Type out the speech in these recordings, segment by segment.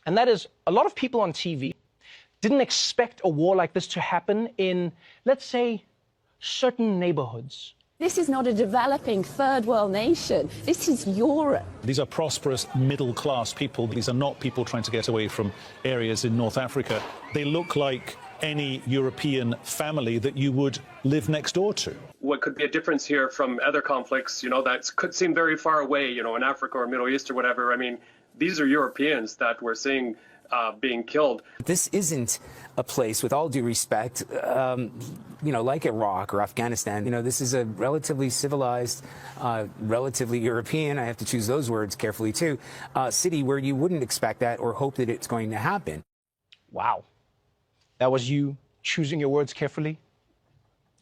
And that is, a lot of people on TV didn't expect a war like this to happen in, let's say, certain neighborhoods. This is not a developing third world nation. This is Europe. These are prosperous middle-class people. These are not people trying to get away from areas in North Africa. They look like any European family that you would live next door to. What could be a difference here from other conflicts, that could seem very far away, in Africa or Middle East or whatever. I mean, these are Europeans that we're seeing being killed. This isn't a place, with all due respect, like Iraq or Afghanistan. This is a relatively civilized, relatively European, I have to choose those words carefully too, city where you wouldn't expect that or hope that it's going to happen. Wow. That was you choosing your words carefully?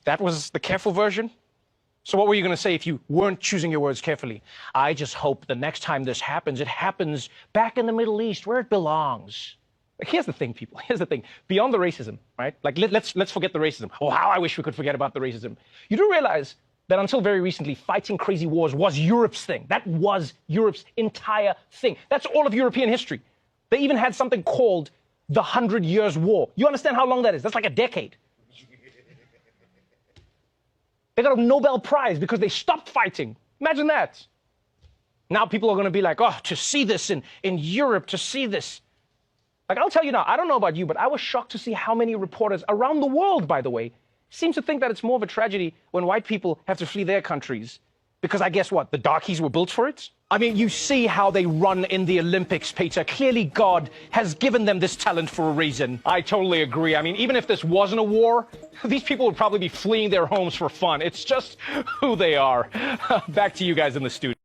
That was the careful version? So what were you going to say if you weren't choosing your words carefully? I just hope the next time this happens, it happens back in the Middle East where it belongs. Here's the thing, people. Here's the thing. Beyond the racism, right? Let's forget the racism. Oh, how I wish we could forget about the racism. You do realize that until very recently, fighting crazy wars was Europe's thing. That was Europe's entire thing. That's all of European history. They even had something called the 100 Years' War. You understand how long that is? That's like a decade. They got a Nobel Prize because they stopped fighting. Imagine that. Now people are going to be like, oh, to see this in Europe, to see this. Like, I'll tell you now, I don't know about you, but I was shocked to see how many reporters around the world, by the way, seem to think that it's more of a tragedy when white people have to flee their countries. Because I guess what? The darkies were built for it? I mean, you see how they run in the Olympics, Peter. Clearly God has given them this talent for a reason. I totally agree. I mean, even if this wasn't a war, these people would probably be fleeing their homes for fun. It's just who they are. Back to you guys in the studio.